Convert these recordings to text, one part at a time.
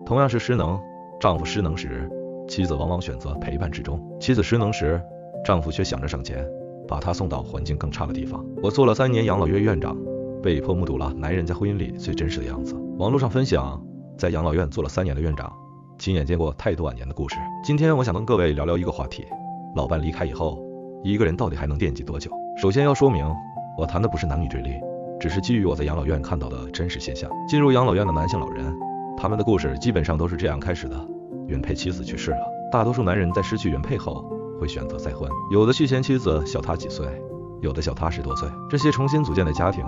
同样是失能，丈夫失能时，妻子往往选择陪伴之中；妻子失能时，丈夫却想着省钱，把她送到环境更差的地方。我做了3年养老院院长，被迫目睹了男人在婚姻里最真实的样子。网络上分享在养老院做了3年的院长，亲眼见过太多晚年的故事。今天我想跟各位聊聊一个话题：老伴离开以后，一个人到底还能惦记多久？首先要说明，我谈的不是男女对立，只是基于我在养老院看到的真实现象。进入养老院的男性老人，他们的故事基本上都是这样开始的：原配妻子去世了，大多数男人在失去原配后会选择再婚，有的续弦妻子小他几岁，有的小他10多岁。这些重新组建的家庭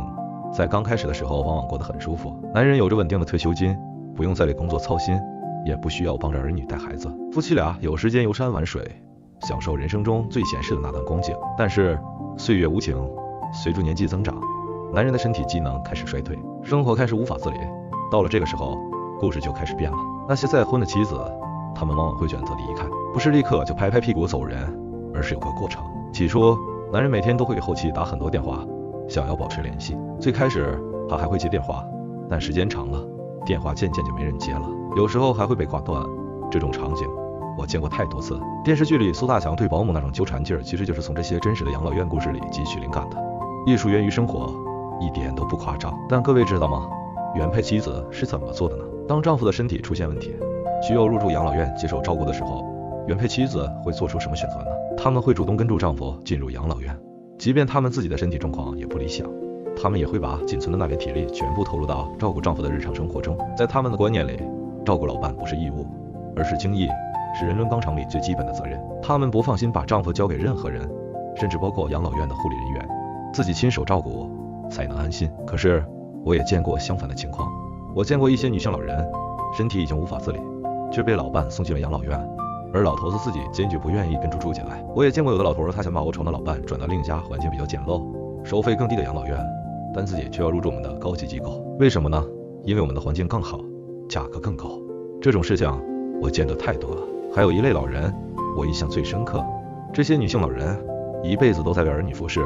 在刚开始的时候往往过得很舒服，男人有着稳定的退休金，不用再为工作操心，也不需要帮着儿女带孩子，夫妻俩有时间游山玩水，享受人生中最闲适的那段光景。但是岁月无情，随着年纪增长，男人的身体机能开始衰退，生活开始无法自理。到了这个时候，故事就开始变了。那些再婚的妻子，他们往往会选择离开，不是立刻就拍拍屁股走人，而是有个过程。起初，男人每天都会给后妻打很多电话，想要保持联系。最开始他还会接电话，但时间长了，电话渐渐就没人接了，有时候还会被挂断。这种场景我见过太多次。电视剧里苏大强对保姆那种纠缠劲儿，其实就是从这些真实的养老院故事里汲取灵感的。艺术源于生活，一点都不夸张。但各位知道吗？原配妻子是怎么做的呢？当丈夫的身体出现问题，需要入住养老院接受照顾的时候，原配妻子会做出什么选择呢？他们会主动跟住丈夫进入养老院，即便他们自己的身体状况也不理想，他们也会把仅存的那点体力全部投入到照顾丈夫的日常生活中。在他们的观念里，照顾老伴不是义务，而是经义，是人伦纲常里最基本的责任。他们不放心把丈夫交给任何人，甚至包括养老院的护理人员，自己亲手照顾才能安心。可是我也见过相反的情况，我见过一些女性老人身体已经无法自理，却被老伴送进了养老院，而老头子自己坚决不愿意跟住进来。我也见过有的老头他想把欧仇的老伴转到另一家环境比较简陋、收费更低的养老院，但自己却要入住我们的高级机构。为什么呢？因为我们的环境更好，价格更高。这种事情我见得太多了。还有一类老人我印象最深刻，这些女性老人一辈子都在为儿女服侍，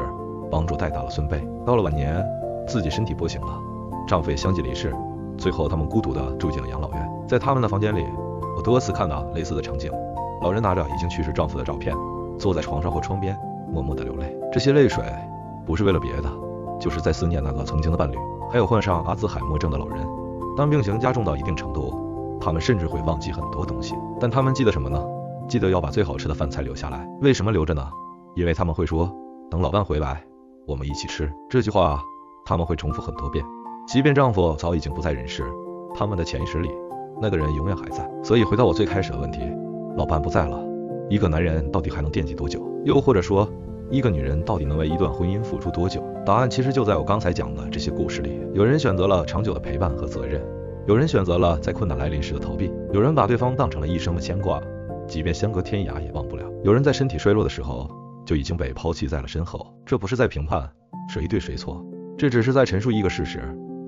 帮助带大了孙辈，到了晚年自己身体不行了，丈夫也相继离世，最后他们孤独地住进了养老院。在他们的房间里，我多次看到类似的场景，老人拿着已经去世丈夫的照片，坐在床上或窗边默默地流泪。这些泪水不是为了别的，就是在思念那个曾经的伴侣。还有患上阿兹海默症的老人，当病情加重到一定程度，他们甚至会忘记很多东西，但他们记得什么呢？记得要把最好吃的饭菜留下来。为什么留着呢？因为他们会说，等老伴回来我们一起吃。这句话他们会重复很多遍，即便丈夫早已经不在人世，他们的潜意识里那个人永远还在。所以回到我最开始的问题，老伴不在了，一个男人到底还能惦记多久？又或者说，一个女人到底能为一段婚姻付出多久？答案其实就在我刚才讲的这些故事里。有人选择了长久的陪伴和责任，有人选择了在困难来临时的逃避，有人把对方当成了一生的牵挂，即便相隔天涯也忘不了。有人在身体衰落的时候就已经被抛弃在了身后。这不是在评判谁对谁错，这只是在陈述一个事实：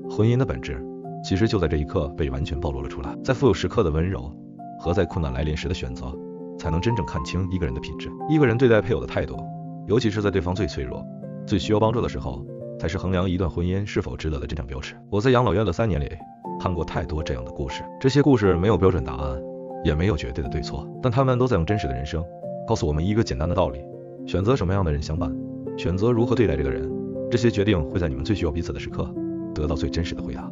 婚姻的本质其实就在这一刻被完全暴露了出来。在富有时刻的温柔和在困难来临时的选择，才能真正看清一个人的品质。一个人对待配偶的态度，尤其是在对方最脆弱、最需要帮助的时候，才是衡量一段婚姻是否值得的真正标尺。我在养老院的3年里看过太多这样的故事，这些故事没有标准答案，也没有绝对的对错，但他们都在用真实的人生告诉我们一个简单的道理：选择什么样的人相伴，选择如何对待这个人，这些决定会在你们最需要彼此的时刻得到最真实的回答。